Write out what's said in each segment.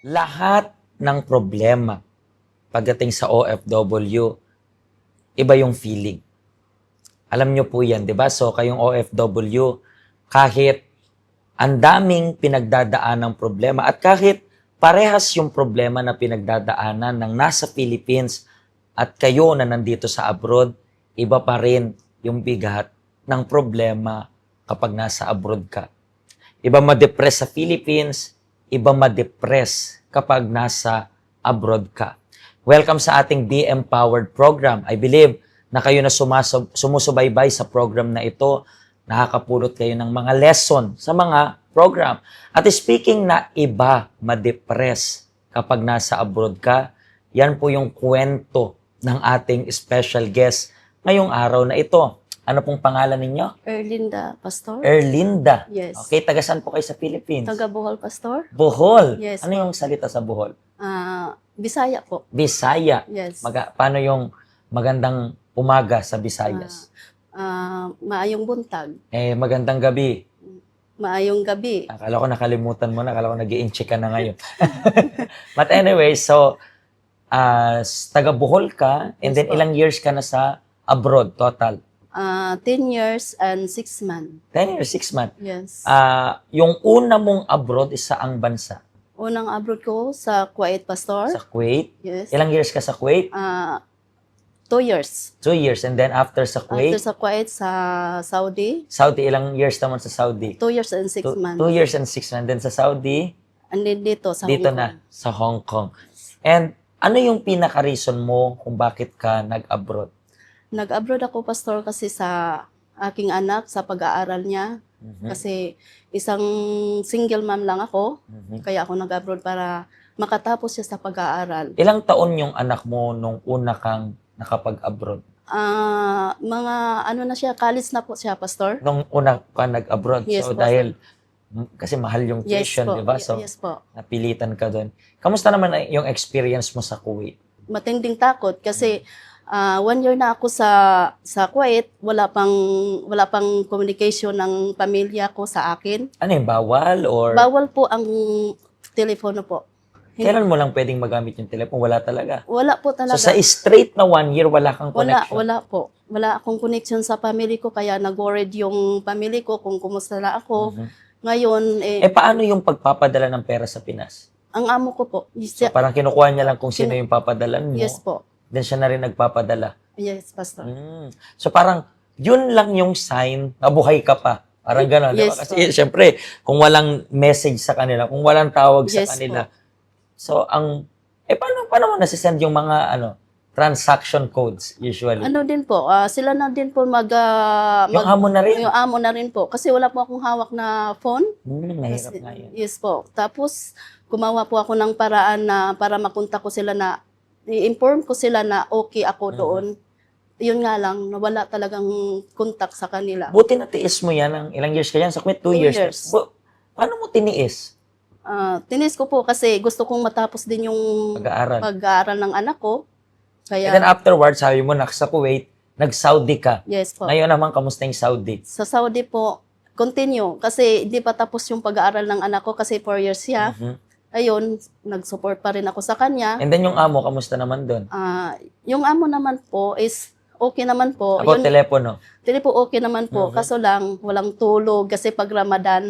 Lahat ng problema pagdating sa OFW, iba yung feeling. Alam nyo po yan, di ba? So, kayong OFW, kahit ang daming pinagdadaan ng problema at kahit parehas yung problema na pinagdadaanan ng nasa Philippines at kayo na nandito sa abroad, iba pa rin yung bigat ng problema kapag nasa abroad ka. Iba ma-depress sa Philippines, iba ma-depress kapag nasa abroad ka. Welcome sa ating Be Empowered program. I believe na kayo na sumusubaybay sa program na ito, nakakapulot kayo ng mga lesson sa mga program. At speaking na iba ma-depress kapag nasa abroad ka, yan po yung kwento ng ating special guest ngayong araw na ito. Ano pong pangalan ninyo? Erlinda, Pastor. Erlinda. Yes. Okay, taga saan po kayo sa Philippines? Taga Bohol, Pastor. Bohol. Yes, Ano yung salita sa Bohol? Bisaya po. Bisaya. Yes. Paano yung magandang umaga sa Visayas? Maayong buntag. Magandang gabi. Maayong gabi. Akala ko nakalimutan mo na. Akala ko nag-i-incheck ka na ngayon. But anyway, so, taga Bohol ka, and Yes then po. ilang years ka na sa abroad total? 10 years and 6 months. 10 years, 6 months. Yes. Yung una mong abroad is saang bansa? Unang abroad ko sa Kuwait, Pastor. Sa Kuwait? Yes. Ilang years ka sa Kuwait? 2 years. 2 years. And then after sa Kuwait? After sa Kuwait, sa Saudi, Saudi, ilang years naman sa Saudi? 2 years and 6 months. 2 years and 6 months. And then sa Saudi? And then dito sa Dito Hong Kong. na, sa Hong Kong. And ano yung pinaka-reason mo kung bakit ka nag-abroad? Nag-abroad ako, Pastor, kasi sa aking anak, sa pag-aaral niya. Mhm. Kasi isang single mom lang ako. Mhm. Kaya ako nag-abroad para makatapos siya sa pag-aaral. Ilang taon yung anak mo nung una kang nakapag-abroad? Mga ano na siya, college na po siya, Pastor. Nung una ka nag-abroad. Yes, So po, dahil kasi mahal yung Yes tuition, po. di ba? So Yes po. napilitan ka doon. Kamusta naman yung experience mo sa Kuwait? Matinding takot kasi 1 year na ako sa Kuwait, wala pang communication ng pamilya ko sa akin. Ano yung bawal or Bawal po ang telepono po. kailan mo lang pwedeng magamit yung telepono? Wala talaga. Wala po So talaga. sa straight na 1 year, wala kang connection? Wala po. Wala akong connection sa family ko, kaya nag-worried yung family ko kung kumusta na ako. Mhm. Ngayon, Paano yung pagpapadala ng pera sa Pinas? ang amo ko po, So parang kinukuha niya lang kung sino yung papadalan mo. yes po. Then siya na rin nagpapadala. Yes, Pastor. So parang yun lang yung sign na buhay ka pa. Parang gano'n. Di ba? Yes, Kasi syempre, kung walang message sa kanila, kung walang tawag sa Yes, kanila. So paano mo nasisend yung mga transaction codes usually? Ano din po, sila na din po Yung amo na rin? Yung amo na rin po. Kasi wala po akong hawak na phone. Mahirap Kasi- nga yun. Yes po. Tapos, gumawa po ako ng paraan na para makunta ko sila na, i-inform ko sila na okay ako doon. Yun nga lang, nawala talagang contact sa kanila. Buti na tiis mo yan. Ilang years ka yan? Sa Kuwait, 2 2 years. years. Paano mo tiniis? Tinis ko po kasi gusto kong matapos din yung Pag-aaral. pag-aaral ng anak ko. And then Kaya, afterwards, sabi mo na sa Kuwait, nag-Saudi ka. yes po. Ngayon naman, kamusta yung Saudi? Sa Saudi po, continue. Kasi hindi pa tapos yung pag-aaral ng anak ko kasi 4 years siya. Mhm. Ayun, nag-support pa rin ako sa kanya. And then yung amo, kamusta naman doon? Yung amo naman po is okay naman po. About telepono. Dili po okay naman po. Mhm. Kaso lang, walang tulog kasi pag Ramadan.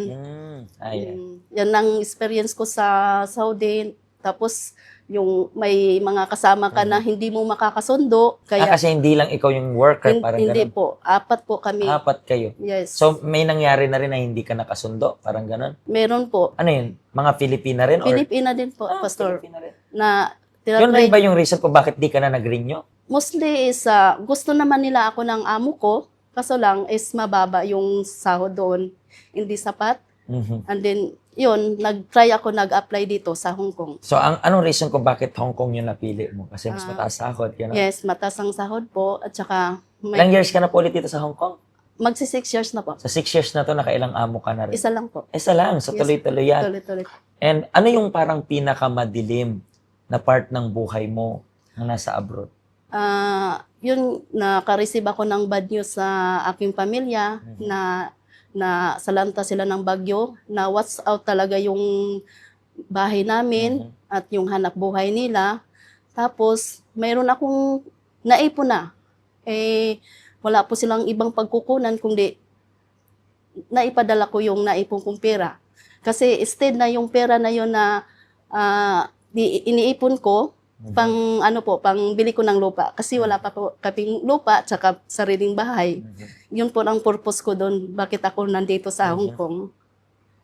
Ayan. Yan ang experience ko sa Saudi. Tapos, yung may mga kasama ka na hindi mo makakasundo. Kaya, Kasi hindi lang ikaw yung worker, parang hindi ganun. po. 4 po kami. 4 kayo. Yes. So, may nangyari na rin na hindi ka nakasundo, parang ganun. Meron po. Ano yun? Mga Filipina rin? Pilipina din po, Pastor. Filipina rin. Na Yun rin tinatry. ba yung reason kung bakit di ka na nag-renew? Mostly is, gusto naman nila ako ng amo ko. Kaso lang is mababa yung sahod doon. Hindi sapat. Mhm. And then, yun, nag-apply dito sa Hong Kong. So, anong reason kung bakit Hong Kong yung napili mo? Kasi mas Ah, mataas sahod. Yun, Yes, mataas ang sahod po. At saka, Ilang years ka na po ulit dito sa Hong Kong? magsi 6 years na po. Sa 6 years na to, nakailang amo ka na rin? Isa lang po. Isa lang, so Yes. tuloy-tuloy yan. Tuloy-tuloy. And ano yung parang pinakamadilim na part ng buhay mo na nasa abroad? Yun, naka-receive ako ng bad news sa aking pamilya na salanta sila ng bagyo, na watch out talaga yung bahay namin at yung hanap buhay nila. Tapos, mayroon akong naipon na. Wala po silang ibang pagkukunan kundi naipadala ko yung naipon kong pera. Kasi instead na yung pera na yun na iniipon ko, pang bili ko ng lupa. Kasi wala pa po kaming lupa at saka sariling bahay. Yun po ang purpose ko doon. Bakit ako nandito sa Hong Kong.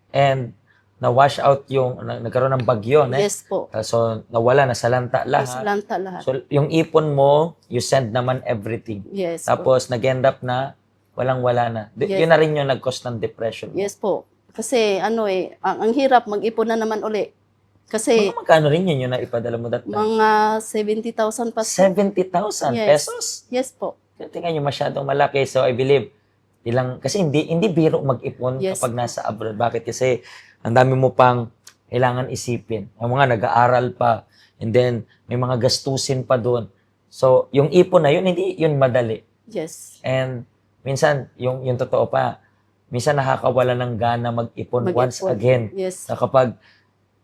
And na-wash out nagkaroon ng bagyo, ne? Yes po. So, nawala, nasalanta lahat. Nasalanta lahat. So, yung ipon mo, you send naman everything. Yes po. Tapos, nag-end up na, walang-wala na. Yes. Yun na rin yung nag-cause ng depression. Yes po. Kasi ang hirap, mag-ipon na naman uli. Kasi Mga magkano rin yun yung naipadala mo that time? mga 70,000 pa. 70,000 Yes. pesos? Yes po. Tingnan nyo, masyadong malaki. So, I believe, kasi hindi biro mag-ipon Yes. kapag nasa abroad. Bakit? Kasi, ang dami mo pang kailangan isipin. Yung mga nag-aaral pa. And then, may mga gastusin pa doon. So, yung ipon na yun, hindi yun madali. Yes. And, minsan, yung totoo pa, minsan nakakawala ng gana mag-ipon once Mag-ipon. again. Yes. Na kapag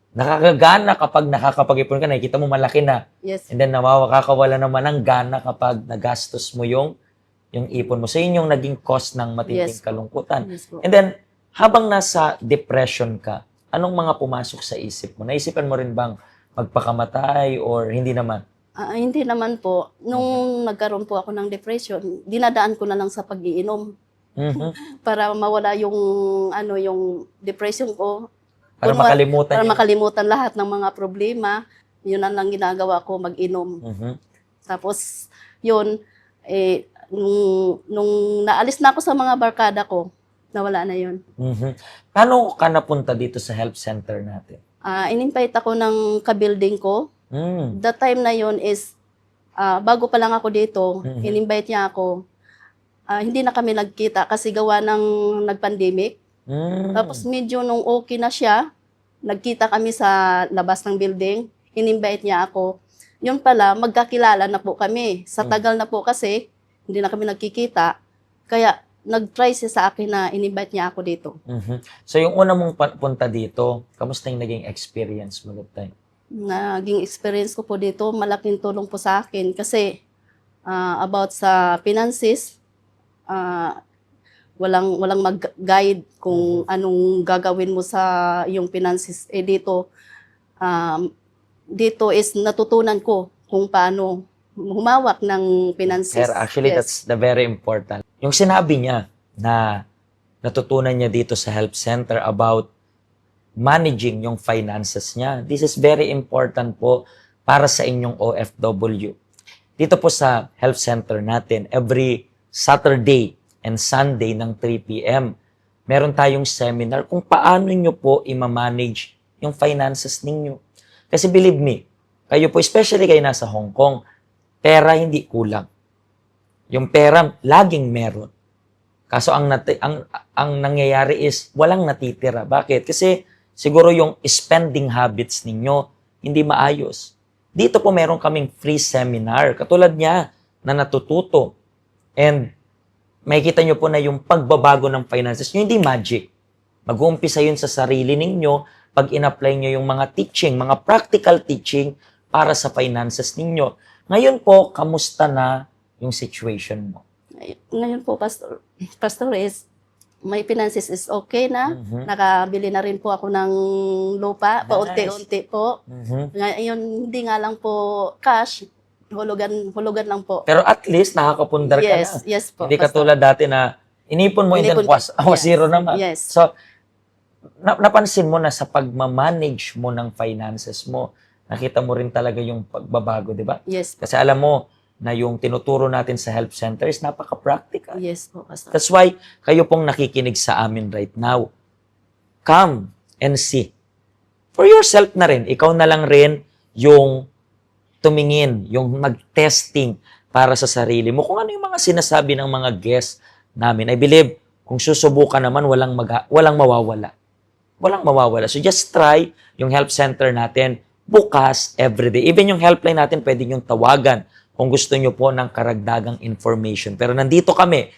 nakakagana kapag nakakapag-ipon ka, nakikita mo malaki na. Yes. And then nakakawala naman ng gana kapag nagastos mo yung ipon mo. So, yun yung naging cause ng matinding Yes. kalungkutan. Yes po. And then, habang nasa depression ka, anong mga pumasok sa isip mo? Naisipan mo rin bang magpakamatay or hindi naman? Hindi naman po. Nung nagkaroon po ako ng depression, dinadaan ko na lang sa pag-iinom Mhm. para mawala yung depression ko. Para makalimutan Para yung- makalimutan lahat ng mga problema. Yun ang lang ginagawa ko, mag-inom. Mhm. Tapos, yun, nung naalis na ako sa mga barkada ko, nawala na yun. Mhm. Paano ka napunta dito sa health center natin? In-invite ako ng ka-building ko. Mm. That time na yun is, bago pa lang ako dito, Mhm. in-invite niya ako. Hindi na kami nagkita kasi gawa ng nag-pandemic. Mm. Tapos medyo nung okay na siya, nagkita kami sa labas ng building, in-invite niya ako. Yun pala, magkakilala na po kami. Sa tagal na po kasi, hindi na kami nagkikita. Kaya nag-try siya sa akin na in-invite niya ako dito. Mhm. So, yung una mong punta dito, kamusta yung naging experience mo that time? Naging experience ko po dito, malaking tulong po sa akin kasi about sa finances, walang mag-guide kung anong gagawin mo sa iyong finances. Dito is natutunan ko kung paano humawak ng finances. Pero actually, Yes. that's the very important. Yung sinabi niya na natutunan niya dito sa health center about managing yung finances niya. This is very important po para sa inyong OFW. Dito po sa health center natin, every Saturday and Sunday ng 3 p.m., meron tayong seminar kung paano nyo po i-manage yung finances ninyo. Kasi believe me, kayo po, especially kayo nasa Hong Kong, pera hindi kulang. Yung pera, laging meron. Kaso ang nangyayari is walang natitira. Bakit? Kasi siguro yung spending habits ninyo hindi maayos. Dito po meron kaming free seminar. Katulad niya na natututo. And makikita nyo po na yung pagbabago ng finances nyo, hindi magic. Mag-uumpisa yun sa sarili ninyo pag in-apply nyo yung mga teaching, mga practical teaching para sa finances ninyo. Ngayon po, kamusta na yung situation mo? Ngayon po, Pastor is, my finances is okay na. Mhm. Nakabili na rin po ako ng lupa, Nice. paunti-unti po. Mhm. Ngayon, hindi nga lang po cash, hulugan lang po. Pero at least nakakapundar ka na. Yes po. Hindi Pastor. katulad dati na inipon mo and then Inipon ko. zero naman. Yes. So, napansin mo na sa pagmamanage mo ng finances mo, nakita mo rin talaga yung pagbabago, di ba? Yes po. Kasi alam mo na yung tinuturo natin sa health center is napaka-practical. Yes po, Pastor. That's why kayo pong nakikinig sa amin right now. Come and see. For yourself na rin. Ikaw na lang rin yung tumingin, yung mag-testing para sa sarili mo. Kung ano yung mga sinasabi ng mga guests namin. I believe, kung susubukan naman, walang mawawala. Walang mawawala. So just try yung help center natin bukas, everyday. Even yung helpline natin, pwede yung tawagan kung gusto nyo po ng karagdagang information. Pero nandito kami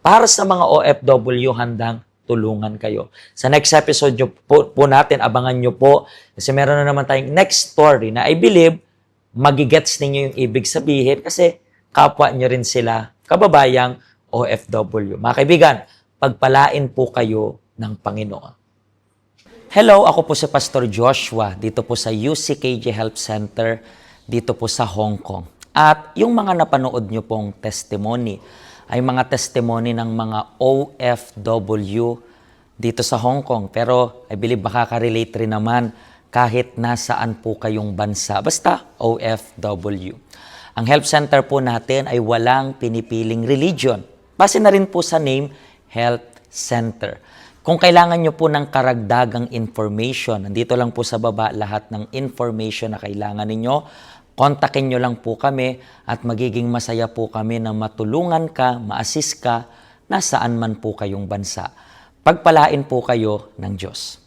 para sa mga OFW handang tulungan kayo. Sa next episode po natin, abangan nyo po. Kasi meron na naman tayong next story na I believe, magigets ninyo yung ibig sabihin kasi kapwa nyo rin sila, kababayang OFW. Mga kaibigan, pagpalain po kayo ng Panginoon. Hello, ako po si Pastor Joshua, dito po sa UCKJ Health Center, dito po sa Hong Kong. At yung mga napanood nyo pong testimony, ay mga testimony ng mga OFW dito sa Hong Kong. Pero I believe makaka-relate rin naman kahit nasaan po kayong bansa. Basta OFW. Ang health center po natin ay walang pinipiling religion. Base na rin po sa name, Health Center. Kung kailangan nyo po ng karagdagang information, nandito lang po sa baba lahat ng information na kailangan ninyo. Kontakin nyo lang po kami at magiging masaya po kami na matulungan ka, ma-assist ka, nasaan man po kayong bansa. Pagpalain po kayo ng Diyos.